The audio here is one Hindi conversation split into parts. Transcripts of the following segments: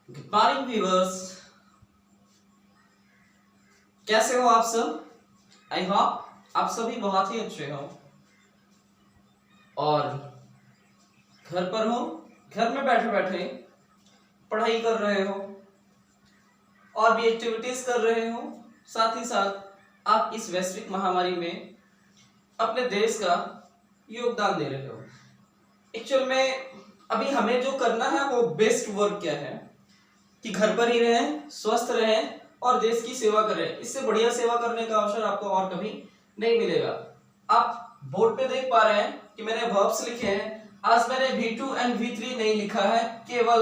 गुड मॉर्निंग व्यूअर्स, कैसे हो आप सब। आई होप आप सभी बहुत ही अच्छे हो और घर पर हो, घर में बैठे बैठे पढ़ाई कर रहे हो और भी एक्टिविटीज कर रहे हो। साथ ही साथ आप इस वैश्विक महामारी में अपने देश का योगदान दे रहे हो। एक्चुअल में अभी हमें जो करना है वो बेस्ट वर्क क्या है कि घर पर ही रहें, स्वस्थ रहें और देश की सेवा करें। इससे बढ़िया सेवा करने का अवसर आपको और कभी नहीं मिलेगा। आप बोर्ड पे देख पा रहे हैं कि मैंने वर्ब्स लिखे हैं। आज मैंने V2 एंड V3 नहीं लिखा है, केवल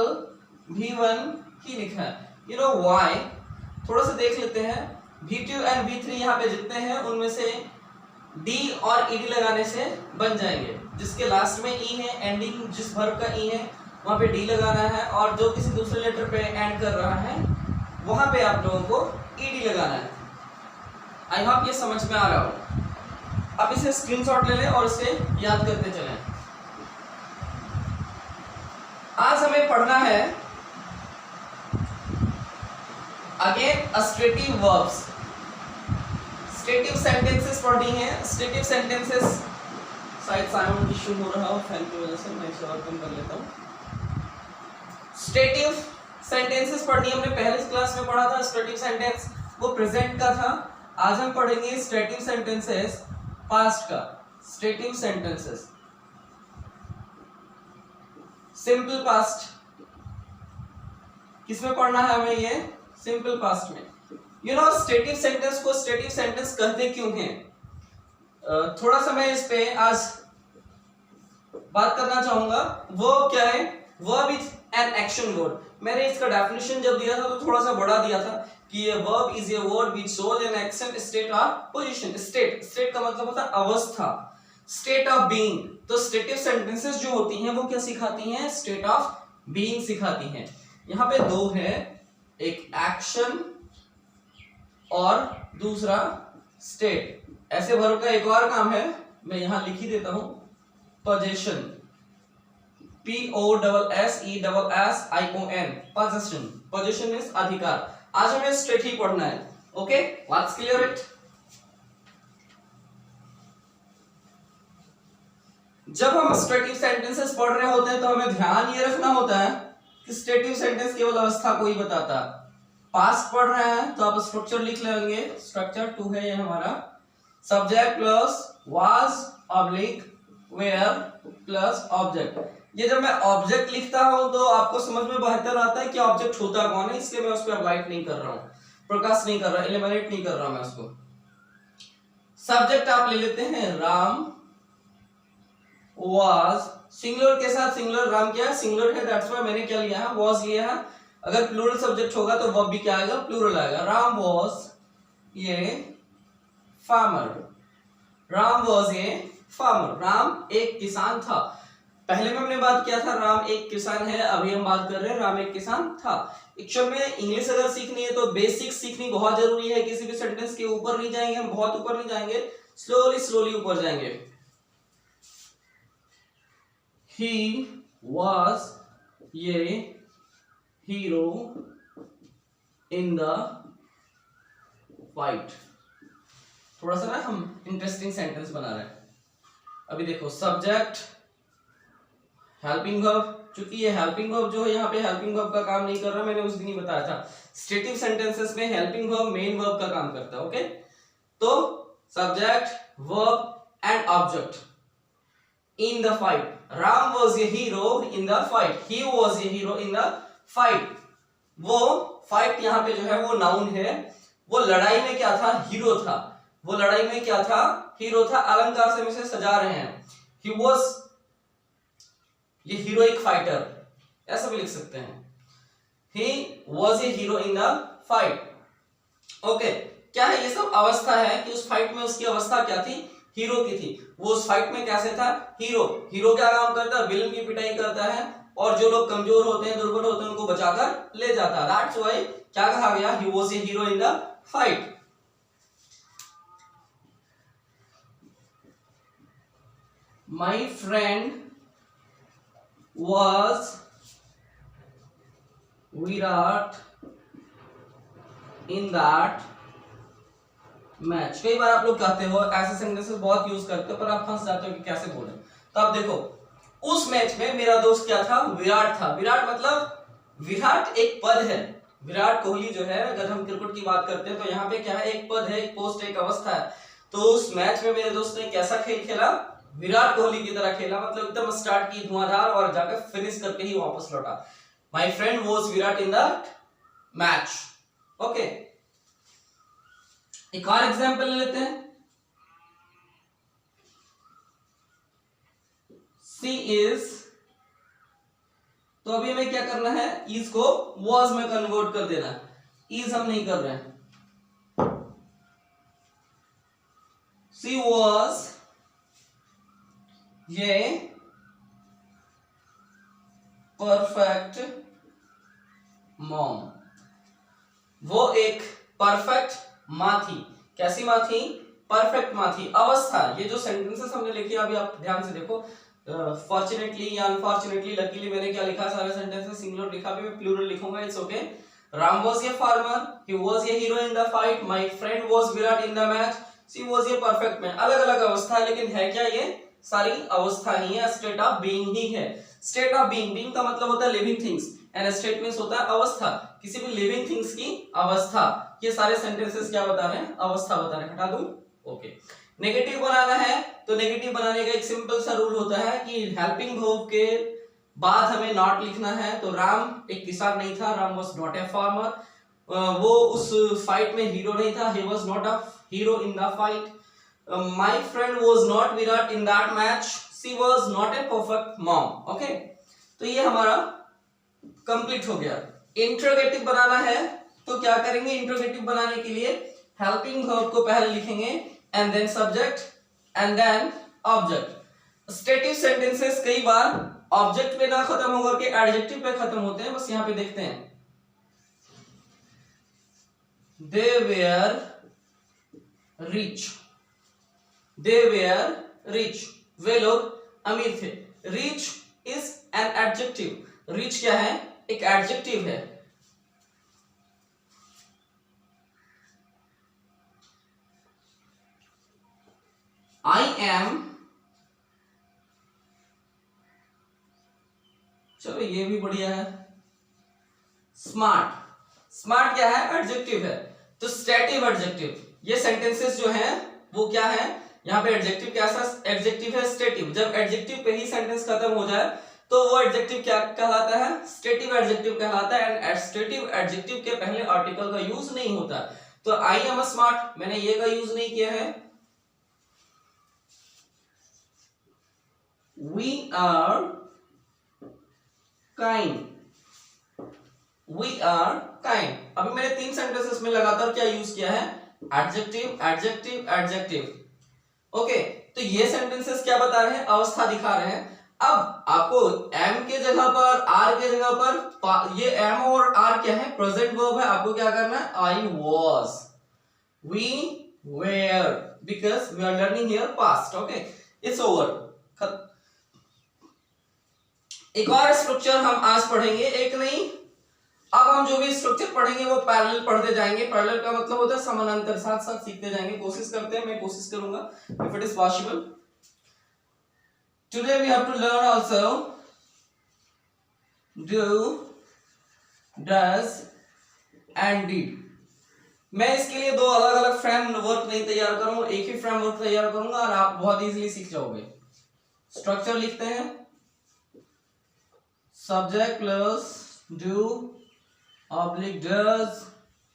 V1 ही लिखा है। You know why? थोड़ा सा देख लेते हैं। V2 एंड V3 यहाँ पे जितने हैं उनमें से D और ED लगाने से बन जाएंगे। जिसके लास्ट में E है, एंडिंग जिस वर्ब का E है वहां पे D लगाना है और जो किसी दूसरे लेटर पे एंड कर रहा है वहां पे आप लोगों को ED लगाना है। आई होप ये समझ में आ रहा हो। आप इसे स्क्रीनशॉट ले लें और इसे याद करते चलें। आज हमें पढ़ना है अगेन स्ट्रेटिव वर्ब्स। स्ट्रेटिव सेंटेंसेस पढ़नी है। स्ट्रेटिव सेंटेंसेस शायद साउंड इशू हो रहा हो फैन की वजह से, मैं इसे और कम कर लेता हूं। स्ट्रेटिव सेंटेंसेस पढ़नी हमने पहले क्लास में पढ़ा था। स्ट्रेटिव सेंटेंस वो प्रेजेंट का था। आज हम पढ़ेंगे स्ट्रेटिव सेंटेंसेस पास्ट का। स्ट्रेटिव सेंटेंसेस सिंपल पास्ट किसमें पढ़ना है हमें? ये सिंपल पास्ट में। यू नो स्ट्रेटिव सेंटेंस को स्ट्रेटिव सेंटेंस कहते क्यों हैं? थोड़ा सा मैं इस पे आज बात करना चाहूंगा। वो क्या है? Verb is an action word. मैंने इसका डेफिनेशन जब दिया था तो थोड़ा सा बड़ा दिया था कि ये verb is a word which shows an action, state और पोजीशन। स्टेट का मतलब होता है अवस्था, स्टेट ऑफ बीइंग। तो स्टेटिव सेंटेंसेस जो होती हैं वो क्या सिखाती हैं? स्टेट ऑफ बीइंग सिखाती हैं। यहां पे दो है, एक एक्शन और दूसरा स्टेट। ऐसे वर्ब का एक और काम है, मैं यहां लिख ही देता हूं, position. POSSESSION, position. Position means अधिकार। आज हमें स्ट्रेट ही पढ़ना है। Okay, let's clear it. जब हम स्ट्रेटिव सेंटेंसेस पढ़ रहे होते हैं तो हमें ध्यान ये रखना होता है कि स्ट्रेटिव सेंटेंस केवल अवस्था को ही बताता है। पास्ट पढ़ रहे हैं तो आप स्ट्रक्चर लिख लेंगे। स्ट्रक्चर 2 है ये हमारा। Subject plus was oblique were plus object. ये जब मैं ऑब्जेक्ट लिखता हूं तो आपको समझ में बेहतर आता है कि ऑब्जेक्ट होता कौन है, इसलिए मैं उस पर लाइट नहीं कर रहा हूं, प्रकाश नहीं कर रहा, इल्यूमिनेट नहीं कर रहा मैं उसको। सब्जेक्ट आप ले लेते हैं राम वाज, सिंगुलर के साथ सिंगुलर। राम क्या है? सिंगुलर है, दैट्स व्हाई मैंने क्या लिया है? वाज लिया है। अगर प्लूरल सब्जेक्ट होगा तो वर्ब भी क्या आएगा? प्लूरल आएगा। राम वाज ये farmer. Ram was a farmer. Ram एक किसान था। पहले में हमने बात किया था राम एक किसान है, अभी हम बात कर रहे हैं राम एक किसान था। एक्चुअल में इंग्लिश अगर सीखनी है तो बेसिक सीखनी बहुत जरूरी है। किसी भी सेंटेंस के ऊपर नहीं जाएंगे हम, बहुत ऊपर नहीं जाएंगे, स्लोली ऊपर जाएंगे। ही was ये हीरो इन द फाइट। थोड़ा सा ना हम इंटरेस्टिंग सेंटेंस बना रहे हैं। अभी देखो, सब्जेक्ट हेल्पिंग वर्ब। चूंकि ये हेल्पिंग वर्ब जो है यहाँ पे हेल्पिंग वर्ब का काम नहीं कर रहा, मैंने उस दिन ही बताया था। स्ट्रेटिव सेंटेंसेस में हेल्पिंग वर्ब मेन वर्ब का काम करता है। ओके, तो subject verb and object in the fight. Ram was a hero in the fight. He was a hero in the fight. वो fight यहाँ पे जो है वो नाउन है। वो लड़ाई में क्या था? हीरो था। वो लड़ाई में क्या था? हीरो था। अलंकार से हम इसे सजा रहे हैं। He was ये हीरोइक फाइटर, ऐसा भी लिख सकते हैं। He was a hero in the fight. Okay, क्या है? ये सब अवस्था है कि उस फाइट में उसकी अवस्था क्या थी? हीरो की थी। वो उस फाइट में कैसे था? हीरो। हीरो क्या काम करता है? विलन की पिटाई करता है और जो लोग कमजोर होते हैं, दुर्बल होते हैं, उनको बचाकर ले जाता है। दैट्स व्हाई क्या कहा गया? He was a hero in the fight. My friend was Virat in that match. कई बार आप लोग कहते हो, ऐसे सेंटेंसेस बहुत यूज करते हो, पर आप फंस जाते हो कि कैसे बोले। तो आप देखो, उस मैच में मेरा दोस्त क्या था? विराट था। विराट मतलब विराट एक पद है। विराट कोहली जो है, अगर हम क्रिकेट की बात करते हैं तो यहाँ पे क्या है? एक पद है, एक पोस्ट, एक अवस्था है। तो उस मैच में मेरे दोस्त ने कैसा खेल खेला? विराट कोहली की तरह खेला, मतलब एकदम स्टार्ट की धुआंधार और जाकर फिनिश करके ही वापस लौटा। My friend was Virat in that match. Okay, एक और एग्जांपल ले लेते हैं। सी इज, तो अभी हमें क्या करना है? इज को वॉज में कन्वर्ट कर देना। इज हम नहीं कर रहे हैं। सी वॉज, ये परफेक्ट मॉम, वो एक परफेक्ट मां थी। कैसी मां थी? परफेक्ट मां थी। अवस्था, ये जो सेंटेंसेस हमने लिखी अभी आप ध्यान से देखो, फॉर्चुनेटली या अनफॉर्चुनेटली, लकीली मैंने क्या लिखा? सारे सेंटेंसेस सिंगुलर लिखा, भी मैं प्लूरल लिखूंगा, it's okay. Ram was a farmer, he was a hero in the fight, my friend was Virat in the match, she was a perfect man. अलग अलग अवस्था है, लेकिन है क्या? ये सारी अवस्था ही है, स्टेट ऑफ बीइंग ही है। स्टेट ऑफ बीइंग, बीइंग का मतलब होता है living things, and state means होता है अवस्था, किसी भी लिविंग थिंग्स की अवस्था। ये सारे सेंटेंसेस क्या बता रहे हैं? अवस्था बता रहे हैं। हटा दूं? ओके। नेगेटिव बनाना है तो नेगेटिव बनाने का एक सिंपल सा रूल होता है कि हेल्पिंग वर्ब के बाद हमें नॉट लिखना है। तो राम एक किसान नहीं था, Ram was not a farmer, वो उस फाइट में हीरो नहीं था, he was not a hero in the fight. My friend was not Virat in that match, she was not a perfect mom. Okay, तो ये हमारा कंप्लीट हो गया। इंट्रोगेटिव बनाना है तो क्या करेंगे? इंट्रोगेटिव बनाने के लिए हेल्पिंग वर्ब को पहले लिखेंगे, and then subject, and then object. Stative sentences कई बार ऑब्जेक्ट पे ना खत्म होकर के एडजेक्टिव पे खत्म होते हैं। बस यहां पे देखते हैं, they were rich, they were rich, वे लोग अमीर थे। Rich is an adjective. Rich क्या है? एक एडजेक्टिव है। I am, चलो ये भी बढ़िया है। स्मार्ट, स्मार्ट क्या है? एडजेक्टिव है। तो स्टेटिव एडजेक्टिव, ये सेंटेंसेस जो हैं वो क्या है? यहाँ पे एडजेक्टिव कैसा एडजेक्टिव है? स्टेटिव। जब एडजेक्टिव पे ही सेंटेंस खत्म हो जाए तो वो एडजेक्टिव क्या कहलाता है? स्टेटिव एडजेक्टिव कहलाता है। एंड स्टेटिव एडजेक्टिव के पहले आर्टिकल का यूज नहीं होता। तो आई एम स्मार्ट, मैंने ये का यूज नहीं किया है। We are kind, we are kind। अभी मैंने 3 सेंटेंसेस में लगातार क्या यूज किया है? Adjective, adjective, adjective. ओके, तो ये सेंटेंसेस क्या बता रहे हैं? अवस्था दिखा रहे हैं। अब आपको एम के जगह पर, आर के जगह पर, ये एम और आर क्या है? प्रेजेंट वर्ब है। आपको क्या करना है? I was, we were, because we are learning here past. Okay, it's over. एक और स्ट्रक्चर हम आज पढ़ेंगे, एक नहीं, अब हम जो भी स्ट्रक्चर पढ़ेंगे वो पैरेलल पढ़ते जाएंगे। पैरेलल का मतलब होता है समानांतर, साथ साथ सीखते जाएंगे। कोशिश करते हैं, मैं कोशिश करूंगा if it is possible. Today we have to learn also do, does and did। मैं इसके लिए 2 अलग अलग फ्रेमवर्क नहीं तैयार करूंगा, एक ही फ्रेमवर्क तैयार करूंगा और आप बहुत इजीली सीख जाओगे। स्ट्रक्चर लिखते हैं, subject plus do oblique does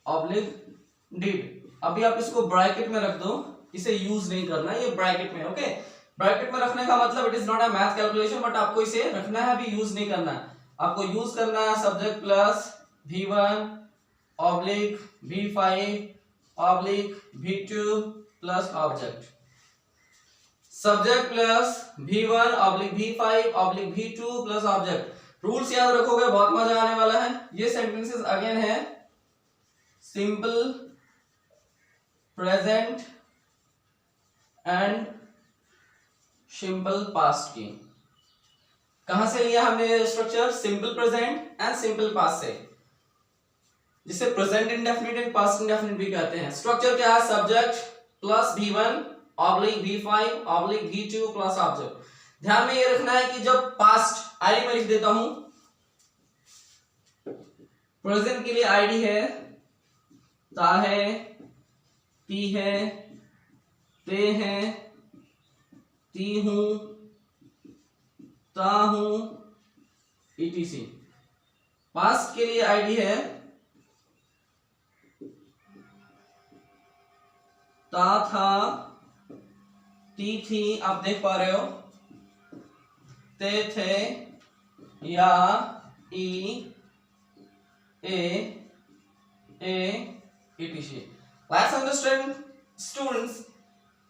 oblique did. अभी आप इसको ब्रैकेट में रख दो, इसे यूज नहीं करना है, ये ब्रैकेट में। ओके, ब्रैकेट में रखने का मतलब it is not a math calculation, but आपको इसे रखना है, अभी यूज नहीं करना है। आपको यूज करना है subject plus V1 oblique V5 oblique V2 plus object. Subject plus V1 oblique V5 oblique V2 plus object. Rules याद रखोगे, बहुत मजा आने वाला है। ये सेंटेंसेस अगेन है simple present and simple past की। कहां से लिया हमने structure? Simple present and simple past से। जिसे present indefinite and past indefinite भी कहते हैं। स्ट्रक्चर क्या है? Subject plus V1 oblique V5 oblique V2 plus object. ध्यान में ये रखना है कि जब पास्ट आईडी मैं लिख देता हूं, प्रेजेंट के लिए आईडी है ता है, ती है, ते है, ती हूं, ता हूं, etc। पास्ट के लिए आईडी है ता था, ती थी, आप देख पा रहे हो, ते थे, या, ई, ए, etc। Let's understand students,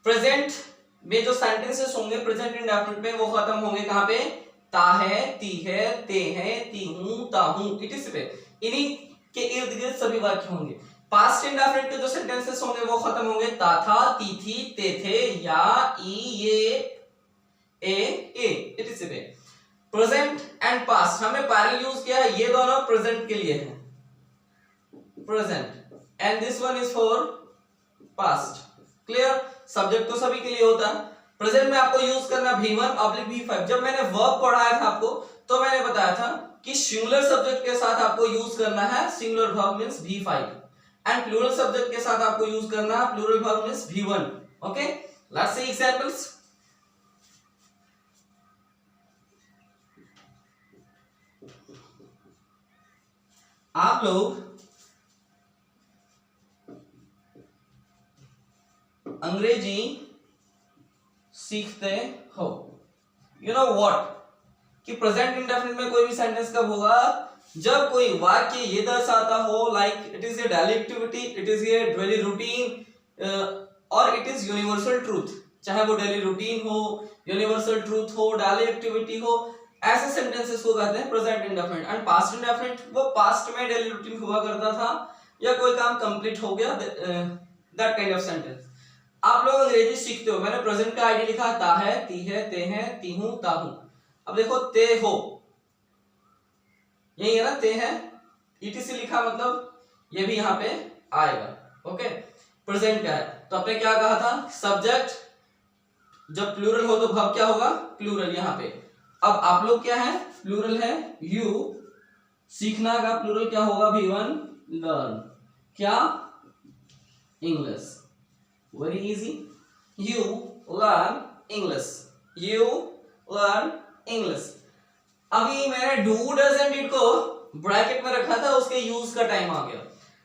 present में जो सेंटेंसेस होंगे प्रेजेंट इंडेफिनिट में, वो खत्म होंगे कहां पे? ता है, ती है, ते है, ती हूं, ता हूं, etc पे। इन्हीं के इर्द गिर्द सभी वाक्य होंगे। पास्ट इंडेफिनिट के जो सेंटेंसेस होंगे वो खत्म होंगे ता था, ती थी, ते थे, या, ई, ये, ए, etc पे। प्रेजेंट एंड पास्ट हमने पैरेलल यूज किया है, ये दोनों प्रेजेंट के लिए है, present, and this one is for past. Clear? Subject तो सभी के लिए होता है। प्रेजेंट में आपको यूज करना V1 ऑब्लिक V5। जब मैंने वर्ब पढ़ाया था आपको तो मैंने बताया था कि सिंगुलर सब्जेक्ट के साथ आपको यूज करना है singular verb means V5 and plural subject के साथ आपको यूज करना है plural verb means V1। Okay, let's see examples. आप लोग अंग्रेजी सीखते हो, यू नो व्हाट, कि प्रेजेंट इंडेफिनिट में कोई भी सेंटेंस कब होगा? जब कोई वाक्य ये दर्शाता हो like it is a daily activity, it is a daily routine और इट इज यूनिवर्सल ट्रूथ। चाहे वो डेली रूटीन हो, यूनिवर्सल ट्रूथ हो, डेली एक्टिविटी हो, ऐसे सेंटेंसेस को कहते हैं present indefinite. And past indefinite, वो पास्ट में डेली रूटीन हुआ करता था या कोई काम कंप्लीट हो गया, दैट काइंड ऑफ सेंटेंस। आप लोग अंग्रेजी सीखते हो, मैंने प्रेजेंट का आईडी लिखा ता है, ती है, ते हैं, ती हूं, ता हूं। अब देखो ते हो, यही है ना, ते है, etc लिखा, मतलब ये भी यहां पे आएगा। ओके, प्रेजेंट क्या है? तो आपने क्या कहा था? सब्जेक्ट, जब प्लूरल हो तो वर्ब क्या होगा? प्लूरल यहां पे। अब आप लोग क्या है? प्लूरल है यू, सीखना का प्लूरल क्या होगा? V1 लर्न, क्या? English. Very easy. You learn English. You learn English. अभी मैंने do, does and did को ब्रैकेट में रखा था, उसके यूज का टाइम आ गया।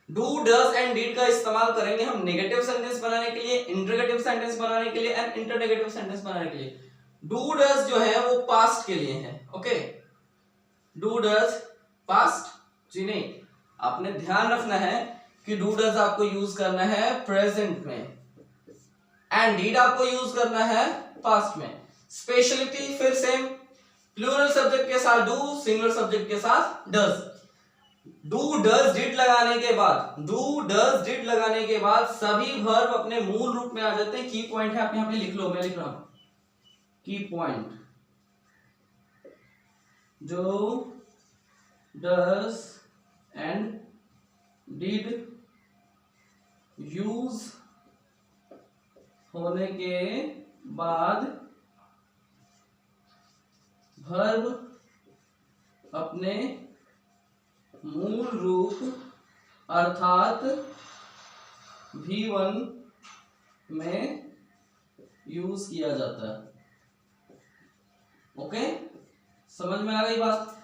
do, does and did का इस्तेमाल करेंगे हम नेगेटिव सेंटेंस बनाने के लिए, इंटरगेटिव सेंटेंस बनाने के लिए एंड इंटरनेगेटिव सेंटेंस बनाने के लिए। do, does जो है वो पास्ट के लिए है। ओके, do, does पास्ट जी नहीं, आपने ध्यान रखना है कि do, does आपको यूज करना है प्रेजेंट में एंड डीड आपको यूज करना है पास्ट में। स्पेशलिटी फिर सेम, प्लूरल सब्जेक्ट के साथ डू, सिंगुलर सब्जेक्ट के साथ डज। डू, डज, डिड लगाने के बाद, डू, डज, डिड लगाने के बाद सभी वर्ब अपने मूल रूप में आ जाते हैं। की पॉइंट है, आप यहां पे लिख लो, मैं लिख रहा हूं की पॉइंट। जो डज एंड डिड यूज होने के बाद वर्ब अपने मूल रूप अर्थात V1 में यूज किया जाता है। ओके, समझ में आ गई बात?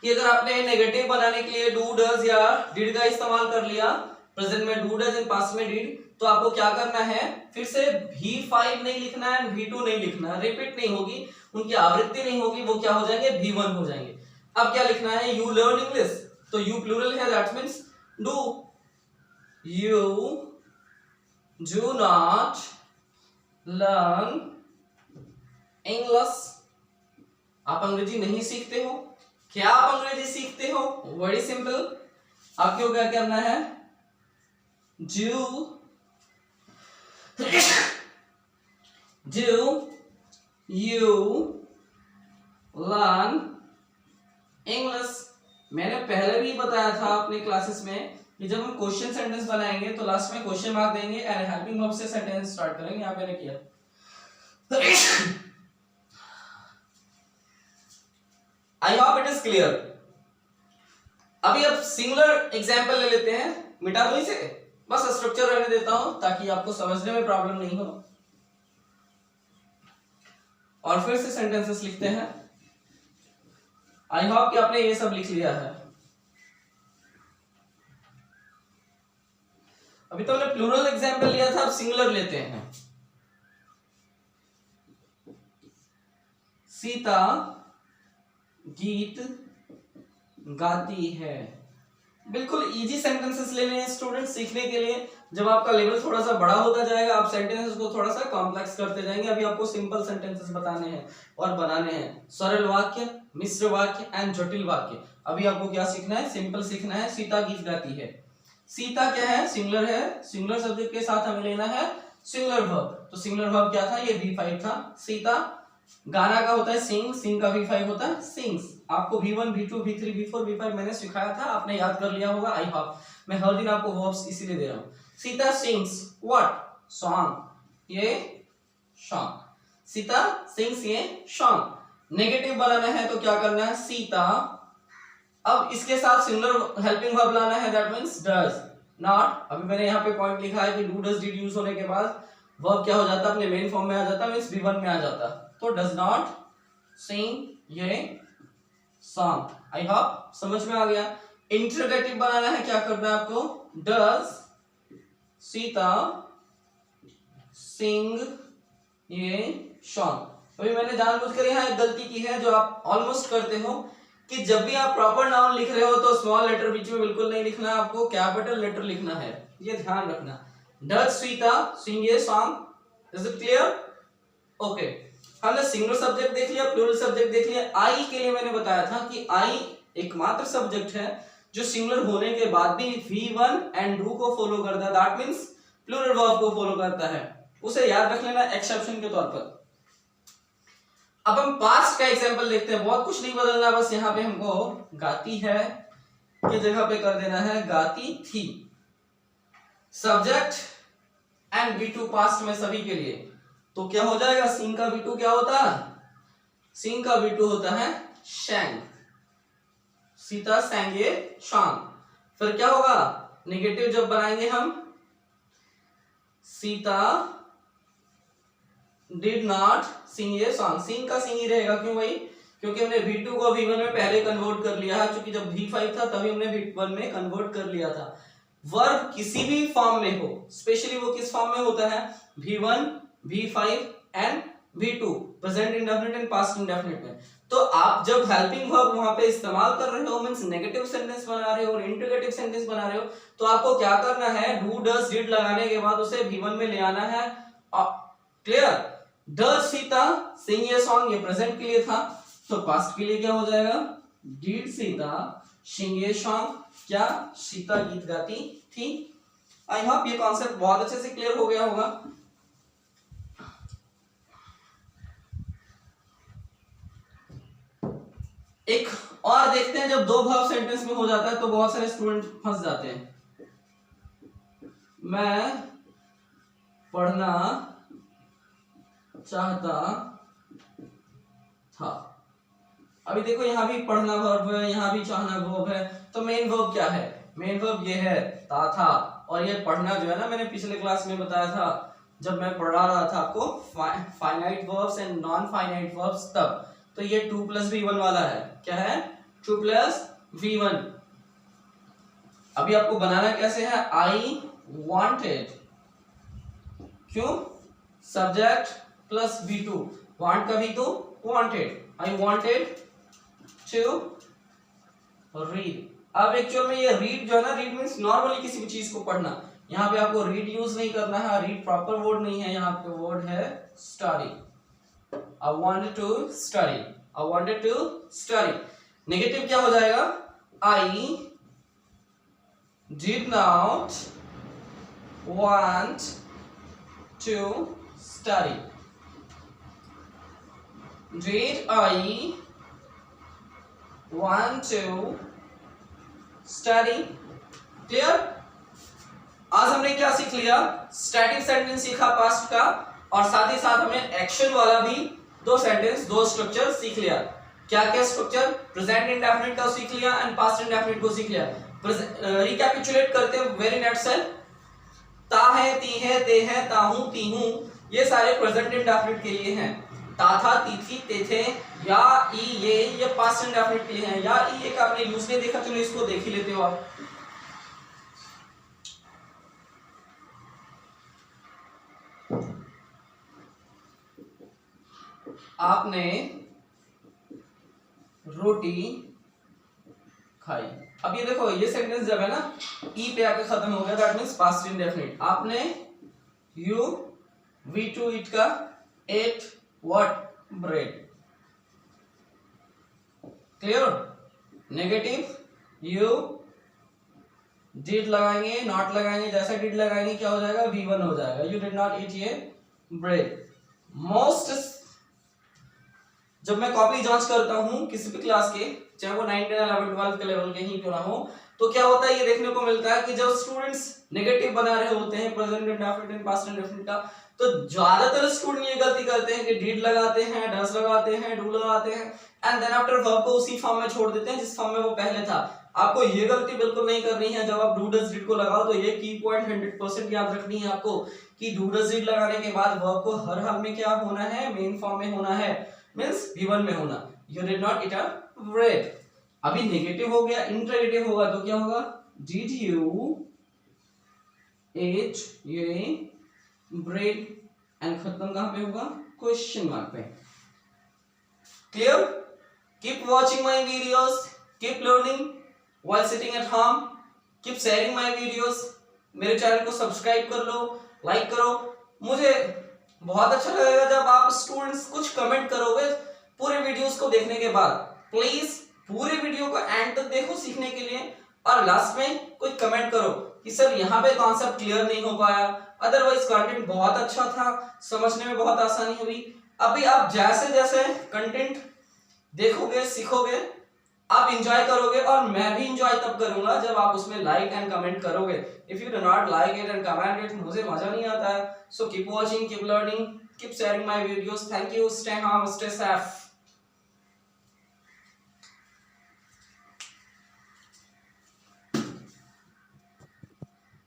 कि अगर आपने नेगेटिव बनाने के लिए डू, डज या डिड का इस्तेमाल कर लिया, प्रेजेंट में डू, डज एंड पास्ट में डिड, तो आपको क्या करना है? फिर से V5 नहीं लिखना है, V2 नहीं लिखना है, रिपीट नहीं होगी, उनकी आवृत्ति नहीं होगी, वो क्या हो जाएंगे? V1 हो जाएंगे। अब क्या लिखना है? यू लर्न इंग्लिश, तो यू प्लूरल है, that means do. You do not learn English, आप अंग्रेजी नहीं सीखते हो। क्या आप अंग्रेजी सीखते हो? वेरी सिंपल, आपको क्या करना है? Do you learn English? मैंने पहले भी बताया था अपने क्लासेस में कि जब हम क्वेश्चन सेंटेंस बनाएंगे तो लास्ट में क्वेश्चन मार्क देंगे एंड हेल्पिंग वर्ब से सेंटेंस स्टार्ट करेंगे। यहाँ मैंने किया। I hope it is clear. अभी अब सिंगुलर एग्जांपल ले लेते हैं, मिटा दो इसे, बस स्ट्रक्चर रहने देता हूं ताकि आपको समझने में प्रॉब्लम नहीं हो। और फिर से सेंटेंसेस लिखते हैं। आई होप कि आपने ये सब लिख लिया है। अभी तो हमने प्लूरल एग्जांपल लिया था, अब सिंगुलर लेते हैं। सीता गीत गाती है। बिल्कुल इजी सेंटेंसेस लेने हैं स्टूडेंट सीखने के लिए। जब आपका लेवल थोड़ा सा बड़ा होता जाएगा आप सेंटेंसेस को थोड़ा सा कॉम्प्लेक्स करते जाएंगे। अभी आपको सिंपल सेंटेंसेस बताने हैं और बनाने हैं। सरल वाक्य, मिश्र वाक्य एंड जटिल वाक्य। अभी आपको क्या सीखना है? सिंपल सीखना है। सीता गीत गाती है। सीता क्या है? सिंगुलर है। सिंगुलर सब्जेक्ट के साथ हमें लेना है सिंगुलर वर्ब। तो सिंगुलर वर्ब क्या था? ये V5 था। सीता, गाना का होता है सिंग, सिंग का V5 होता है सिंग्स। आपको V1, V2, V3, V4, V5 मैंने सिखाया था, आपने याद कर लिया होगा। आई होप मैं हर दिन आपको वर्ब्स इसीलिए दे रहा हूं। Sita sings what? सॉन्ग। ये सॉन्ग। सीता सिंग्स ये सॉन्ग। नेगेटिव बनाना है तो क्या करना है? सीता, अब इसके साथ सिंगुलर हेल्पिंग वर्ब लाना है, दैट मींस डज नॉट। अभी मैंने यहाँ पे पॉइंट लिखा है कि डू डज डिड यूज होने के बाद वर्ब क्या हो जाता है? अपने मेन फॉर्म में आ जाता है, मींस V1 में आ जाता। तो डज नॉट सिंग ये सॉन्ग। आई होप समझ में आ गया। इंटरोगेटिव बनाना है, क्या करना है आपको? डज सीता सिंग ये सॉन्ग। अभी मैंने जानबूझकर यहाँ एक गलती की है जो आप ऑलमोस्ट करते हो, कि जब भी आप प्रॉपर नाउन लिख रहे हो तो स्मॉल लेटर बीच में बिल्कुल नहीं लिखना है, आपको कैपिटल लेटर लिखना है। ये ध्यान रखना। डज सीता सिंग ये song. Is it clear? Okay, हमने सिंगुलर सब्जेक्ट देख लिया, प्लूरल सब्जेक्ट देख लिया। आई के लिए मैंने बताया था कि आई एकमात्र सब्जेक्ट है जो सिंगुलर होने के बाद भी V1 एंड डू को फॉलो करता है, दैट मींस प्लूरल वर्ब को फॉलो करता है। उसे याद रख लेना एक्सेप्शन के तौर पर। अब हम पास्ट का एग्जांपल देखते हैं। बहुत कुछ नहीं बदलना, बस यहाँ पे हमको गाती है की जगह पे कर देना है गाती थी। सब्जेक्ट एंड V2 पास्ट में सभी के लिए। तो क्या हो जाएगा? सिंग का V2 क्या होता है? सिंग का V2 होता है शैंग। सीता सैंग ये सॉन्ग। फिर क्या होगा? नेगेटिव जब बनाएंगे हम, सीता डिड नॉट सिंग ये सॉन्ग। सिंग का सिंग ही रहेगा, क्यों भाई? क्योंकि हमने V2 को V1 में पहले कन्वर्ट कर लिया है, क्योंकि जब V5 था तभी हमने V1 में कन्वर्ट कर लिया था। वर्ब किसी भी फॉर्म में हो, स्पेशली वो किस फॉर्म में होता है? V1, V5 and V2, present indefinite and past indefinite में। तो आप जब हेल्पिंग वर्ब वहां पे इस्तेमाल कर रहे हो, मींस नेगेटिव सेंटेंस बना रहे हो और इंटरोगेटिव सेंटेंस बना रहे हो, तो आपको क्या करना है? डू डज डिड लगाने के बाद उसे V1 में ले आना है। क्लियर? डज सीता सिंग ये सॉन्ग, ये प्रेजेंट के लिए था, तो पास्ट के लिए क्या हो जाएगा? डिड सीता सिंग ये सॉन्ग। क्या? सीता गीत गाती थी। आई होप ये कॉन्सेप्ट बहुत अच्छे से क्लियर हो गया होगा। एक और देखते हैं, जब दो वर्ब सेंटेंस में हो जाता है तो बहुत सारे स्टूडेंट फंस जाते हैं। मैं पढ़ना चाहता था। अभी देखो यहाँ भी पढ़ना वर्ब है, यहाँ भी चाहना वर्ब है, तो मेन वर्ब क्या है? मेन वर्ब ये है था। और ये पढ़ना जो है ना, मैंने पिछले क्लास में बताया था जब मैं पढ़ा रहा था आपको finite verbs and non finite verbs, तब तो ये 2 + V1 वाला है। क्या है? 2 + V1। अभी आपको बनाना कैसे है? आई वांटेड, क्यों? सब्जेक्ट प्लस V2, वांट का V2 wanted. I wanted to read. अब एक्चुअल में ये रीड जो है ना, रीड मींस नॉर्मली किसी भी चीज को पढ़ना। यहाँ पे आपको रीड यूज नहीं करना है, रीड प्रॉपर वर्ड नहीं है, यहाँ पे वर्ड है study. I wanted to study. I wanted to study. Negative क्या हो जाएगा? I did not want to study. Did I want to study? Clear? आज हमने क्या सीख लिया, स्टैटिक सेंटेंस सीखा पास्ट का, और साथ ही साथ हमने एक्शन वाला भी दो सेंटेंस, दो स्ट्रक्चर सीख लिया। क्या क्या स्ट्रक्चर, प्रेजेंट इंडेफिनिट का सीख लिया एंड पास्ट इंडेफिनिट को सीख लिया। रिकैपिचुलेट करते हैं वेरी नेटसेल। ता है, ती है, ते है, ताहू, ती हूं, ये सारे प्रेजेंट इंडेफिनिट के लिए हैं। ता था, ती थी, ते थे, या, ई, ये पास्ट इंडेफिनिट के लिए हैं। या, ई एक आपने यूज नहीं देखा, चलो इसको देख ही लेते हो आप। आपने रोटी खाई। अब ये देखो, ये सेंटेंस जब है ना ई पे आके खत्म हो गया, दैट मींस पास्ट इंडेफिनिट। आपने यू वी टू ईट का at what, bread. Clear? Negative you did लगाएंगे, नॉट लगाएंगे, जैसा डिड लगाएंगे क्या हो जाएगा, V1 हो जाएगा। यू डिड नॉट ईट ये ब्रेड। मोस्ट, जब मैं कॉपी जांच करता हूं किसी भी क्लास के, चाहे वो 9, 10, 11, 12 के लेवल के ही क्यों ना हो, तो क्या होता है ये देखने को मिलता है कि जब स्टूडेंट्स नेगेटिव बना रहे होते हैं present indefinite and past indefinite का, तो ज्यादातर स्टूडेंट ये गलती करते हैं कि डिड लगाते हैं, डज लगाते हैं, डू लगाते हैं एंड देन आफ्टर वर्ब को उसी फॉर्म में छोड़ देते हैं जिस फॉर्म में वो पहले था। आपको ये गलती बिल्कुल नहीं करनी है। जब आप डू डज डिड को लगाओ तो ये की पॉइंट 100% याद रखनी है आपको कि डू डज डिड लगाने के बाद वर्ब को हर हाल में क्या होना है, मेन फॉर्म में होना है, मींस V1 में होना। You did not eat a bread. अभी नेगेटिव हो गया, इंटरोगेटिव होगा तो क्या होगा, डिड यू ईट ये ब्रेड, एंड खत्म कहां पे होगा, क्वेश्चन मार्क पे। Clear? Keep watching my videos, keep learning while sitting at home, keep sharing my videos. मेरे चैनल को सब्सक्राइब कर लो, लाइक करो। मुझे बहुत अच्छा लगेगा जब आप स्टूडेंट्स कुछ कमेंट करोगे पूरे वीडियोस को देखने के बाद। प्लीज पूरे वीडियो को एंड तक देखो सीखने के लिए, और लास्ट में कुछ कमेंट करो कि सर यहाँ पे कॉन्सेप्ट क्लियर नहीं हो पाया, अदरवाइज कंटेंट बहुत अच्छा था, समझने में बहुत आसानी हुई। अभी आप जैसे जैसे कंटेंट देखोगे, सीखोगे, आप एंजॉय करोगे, और मैं भी एंजॉय तब करूंगा जब आप उसमें लाइक एंड कमेंट करोगे। If you do not like it and comment it, मुझे मजा नहीं आता है। So keep watching, keep learning, keep sharing my videos. Thank you, stay home, stay safe.